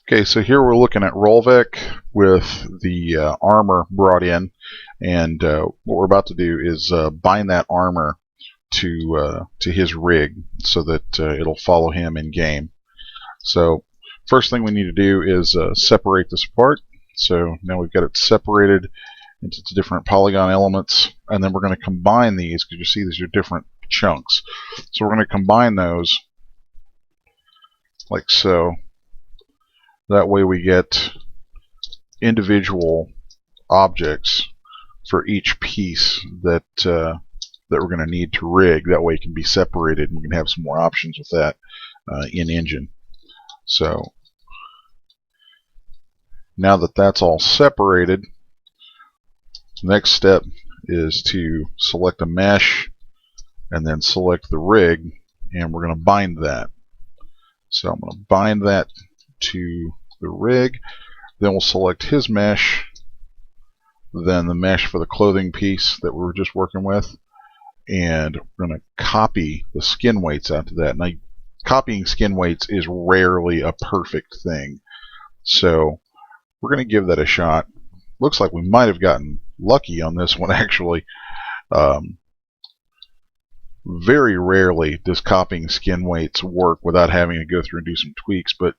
Okay, so here we're looking at Rolvek with the armor brought in, and what we're about to do is bind that armor to his rig so that it'll follow him in game. So first thing we need to do is separate this apart. So now we've got it separated into different polygon elements, and then we're going to combine these because you see these are different chunks. So we're going to combine those like so. That way we get individual objects for each piece that we're going to need to rig. That way it can be separated, and we can have some more options with that in engine. So now that that's all separated, the next step is to select a mesh and then select the rig, and we're going to bind that. So I'm going to bind that to the rig, then we'll select his mesh, then the mesh for the clothing piece that we were just working with, and we're going to copy the skin weights out to that. Now, copying skin weights is rarely a perfect thing, so we're going to give that a shot. Looks like we might have gotten lucky on this one, actually. Very rarely does copying skin weights work without having to go through and do some tweaks, but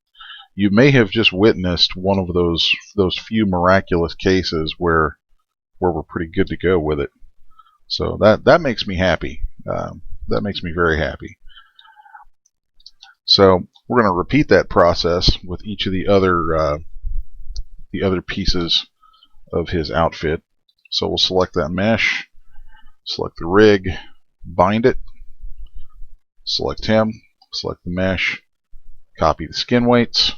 you may have just witnessed one of those few miraculous cases where we're pretty good to go with it. So that makes me happy. That makes me very happy. So we're going to repeat that process with each of the other pieces of his outfit. So we'll select that mesh, select the rig, bind it, select him, select the mesh, copy the skin weights.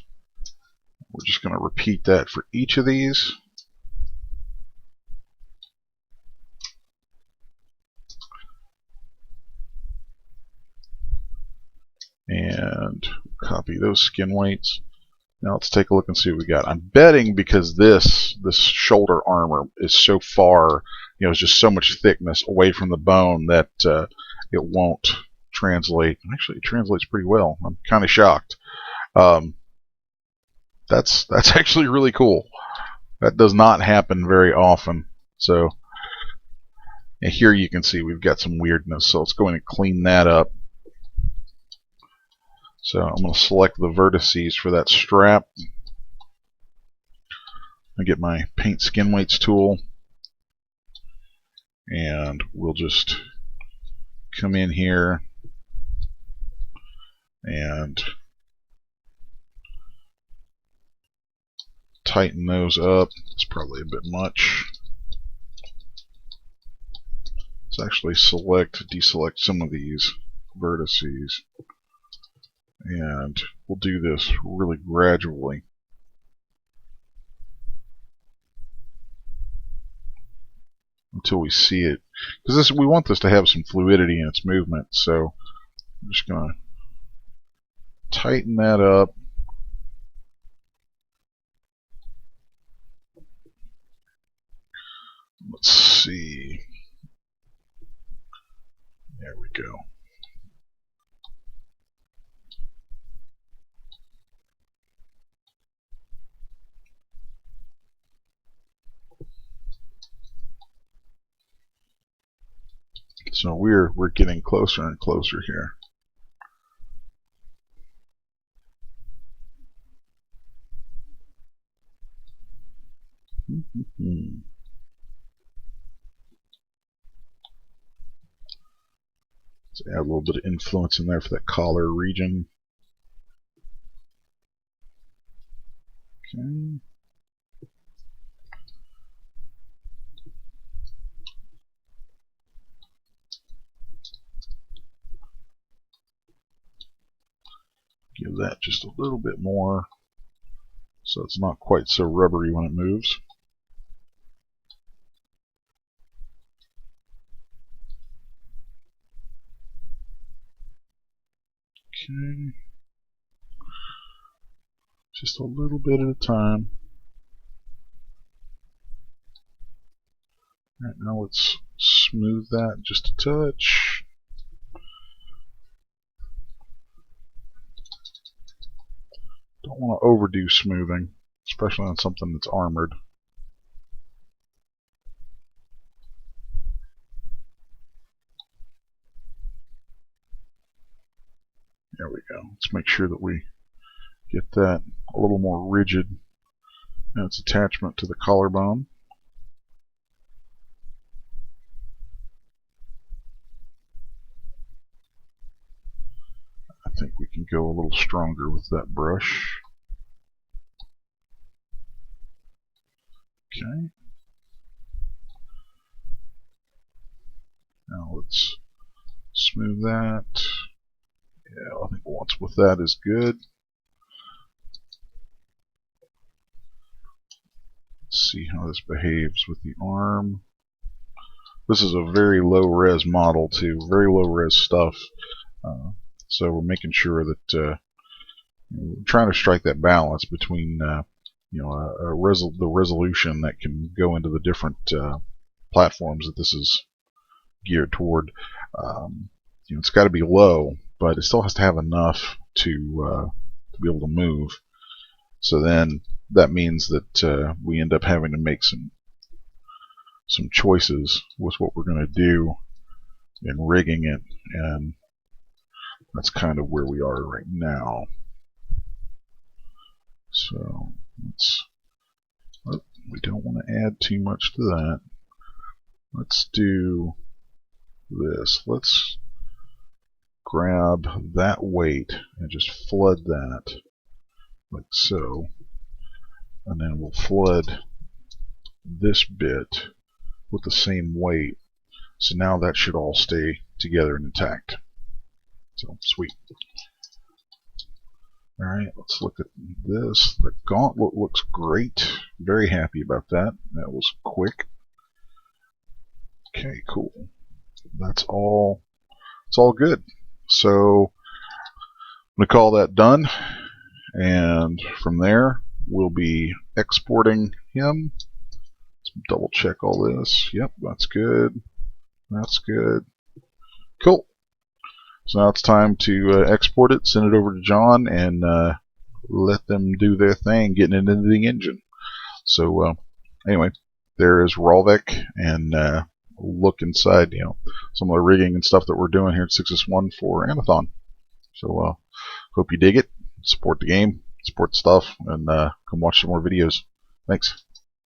We're just going to repeat that for each of these. And copy those skin weights. Now let's take a look and see what we got. I'm betting because this shoulder armor is so far, it's just so much thickness away from the bone that it won't translate. Actually, it translates pretty well. I'm kind of shocked. That's actually really cool. That does not happen very often. So and here you can see we've got some weirdness. So let's go in and clean that up. So I'm going to select the vertices for that strap. I get my paint skin weights tool, and we'll just come in here and tighten those up. It's probably a bit much. Let's actually deselect some of these vertices, and we'll do this really gradually. Until we see it, because we want this to have some fluidity in its movement. So I'm just going to tighten that up. Let's see. There we go. So we're getting closer and closer here. Let's add a little bit of influence in there for that collar region. Okay. Give that just a little bit more so it's not quite so rubbery when it moves. Okay. Just a little bit at a time. Alright, now let's smooth that just a touch. Don't want to overdo smoothing, especially on something that's armored. There we go. Let's make sure that we get that a little more rigid in its attachment to the collarbone. I think we can go a little stronger with that brush. Okay. Now let's smooth that. Yeah, I think once with that is good. Let's see how this behaves with the arm. This is a very low res model too, very low res stuff. So we're making sure that we're trying to strike that balance between the resolution that can go into the different platforms that this is geared toward. It's got to be low, but it still has to have enough to be able to move. So then that means that we end up having to make some choices with what we're going to do in rigging it, and that's kind of where we are right now. So we don't want to add too much to that. Let's do this. Let's grab that weight and just flood that like so, and then we'll flood this bit with the same weight. So now that should all stay together and intact. So sweet. Alright, let's look at this. The gauntlet looks great. Very happy about that. That was quick. Okay, cool. That's all. It's all good. So I'm going to call that done. And from there, we'll be exporting him. Let's double check all this. Yep, that's good. That's good. Cool. So now it's time to export it, send it over to John, and let them do their thing, getting it into the engine. So anyway, there is Rolvek, and look inside, some of the rigging and stuff that we're doing here at 6S1 for Anathon. So hope you dig it, support the game, support the stuff, and come watch some more videos. Thanks.